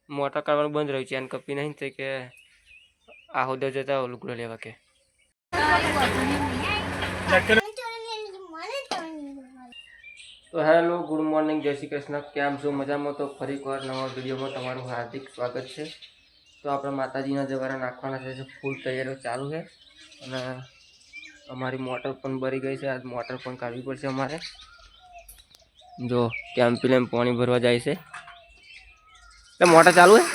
Motor કાઢવાનું બંધ રહ્યું છે અને કપી નહીં થઈ કે આ હોદ્દા જતા લુગડો લેવા કે તો હેલો ગુડ મોર્નિંગ જય શ્રી કૃષ્ણ કેમ છો મજામાં તો ફરી એકવાર નવા વિડીયોમાં તમારું હાર્દિક સ્વાગત છે તો આપણે માતાજીના જવારા નાખવાના છે ફૂલ તૈયારીઓ ચાલુ છે અને અમારી મોટર પણ ભરી ગઈ છે આજ મોટર પણ કાઢવી પડશે અમારે જો ટેમ્પી લઈને પાણી ભરવા જાય છે એટલે મોટર ચાલુ છે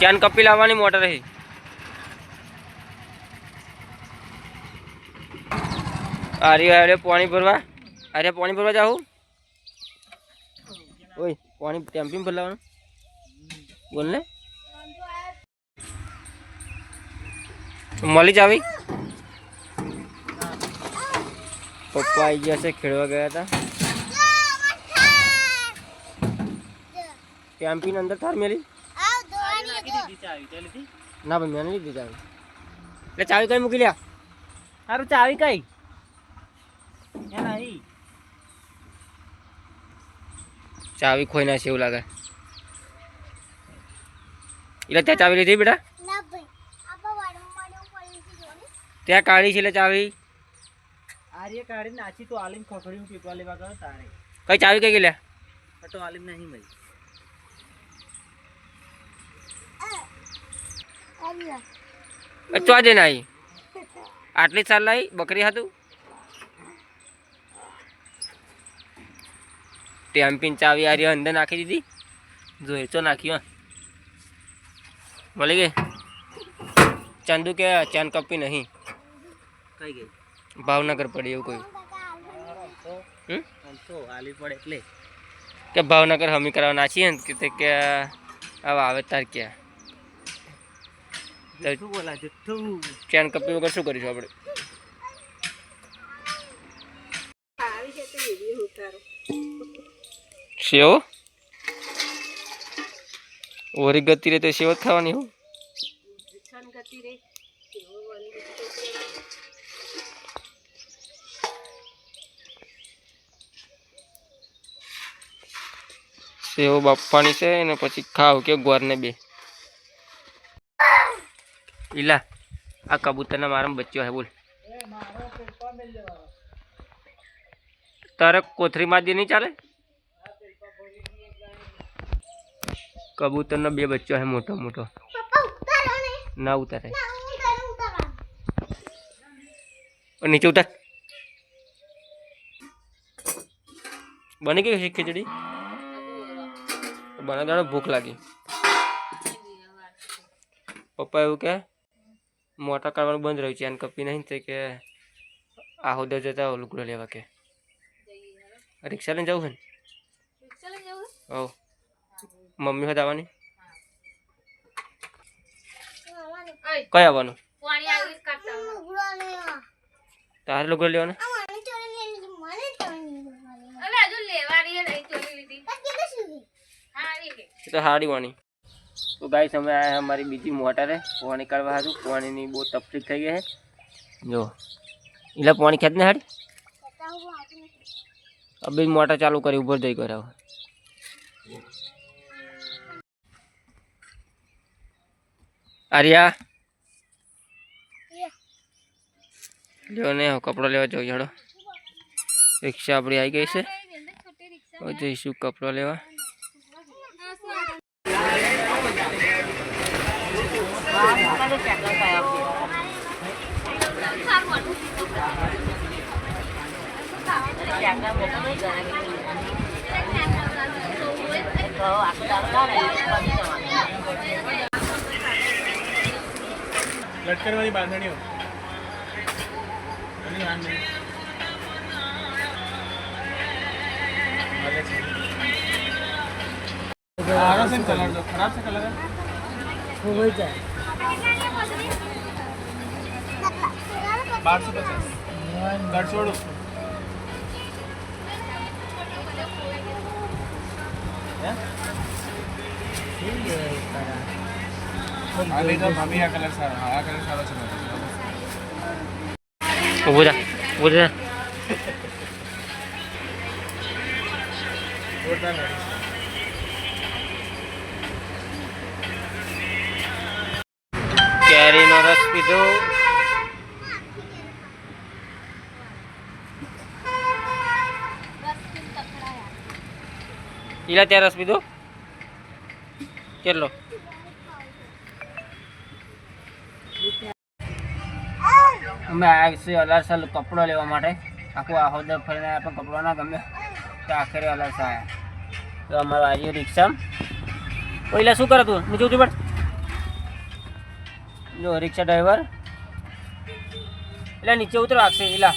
કેન કપી લાવવાની મોટર છે અરે પાણી ભરવા જાઉં ઓય પાણી ટેમ્પી ભર લાવવાનું બોલ ને મળી જાવી પપ્પા આવી ગયા છે ખેડવા ગયા હતા ટેમ્પી ની અંદર થાર મેલી ના ભાઈ મેં લીધી ચાવી એટલે ચાવી કઈ મૂકી લ્યા સારું ચાવી કઈ ચાવી ખોઈ ના છે એવું લાગે એટલે ત્યાં ચાવી લીધી બેટા ત્યાં કાઢી છે એટલે ચાવી આર્ય કાઢી નાચી તો આલીમ ખખડી પીપા લેવા ગયો તારે કઈ ચાવી કઈ ગયેલા તો આલીમ નહીં મળી તો આજે ના આવી આટલી સાલ લાવી બકરી હતું ટેમ્પીન ચાવી આરી અંદર નાખી દીધી જોઈ તો નાખ્યું મળી ગઈ ચંદુ કે ચેન કપી નહીં કઈ ગઈ ભાવનગર પડી એવું કોઈ આલી પડે એટલે કે ભાવનગર હમી કરાવવા નાખીએ ને કે હવે આવે તાર ક્યાં શું બોલા જુઠ્ઠું ચેન કપી વગર શું કરીશું આપણે સેવ ઓરી ગતિ રે તો સેવ જ ખાવાની હું સેવ બાપવાની છે ને પછી ખાવ કે ગોર ને બે ઈલા આ કબૂતરના મારા બચ્ચો હે બોલ તારે કોથરી માં દે નહીં ચાલે કબૂતરનો બે બચ્ચો હે મોટો મોટો ના ઉતારે નીચે ઉતાર બની ગઈ છે ખીચડી બને દાડો ભૂખ લાગી પપ્પા એવું કે મોટા કાઢવાનું બંધ રહ્યું છે અને કપી નહીં થઈ કે આ હોદ્દા જતા લુગડો લેવા કે રિક્ષા લઈને જવું છે ને હો મમ્મી હોત આવવાની કઈ આવવાનું તારે લુગડો લેવાના તો હાડી વાની તો ગાઈસ અમે આયા हमारी બીજી મોટર है पानी काढ़वा હતું પાણીની બહુ તકલીફ થઈ ગઈ છે જો એટલે પાણી ખેંચને હાડી અબે મોટર ચાલુ કરી ઉપર જઈ કરાવ આર્યા લ્યો ને કપડો લેવા જઈએ હેડો રિક્ષા આપણી આવી ગઈ છે હવે જઈશું કપડો લેવા लटकन वाली बांधनी हो कलर जो खराब से कलर है हो जाए 1250 कट छोड़ उसको मम्मी આ કલર સારો આ કલર સારો છે ઉભો જા કેરીનો રસ પીધો. ઈલા ત્યાં રસ પીધો કેટલો? અમે આવ્યા છીએ અલારસા કપડો લેવા માટે. આખું આહોદર ફરીને પણ કપડો ના ગમે તો આખરે અલારસા આવ્યા. તો અમારું આજે રિક્ષા પહેલાં શું કરે તું નીચે ઉતરી પડ. જો રિક્ષા ડ્રાઈવર એટલે નીચે ઉતરો આપશે એલા.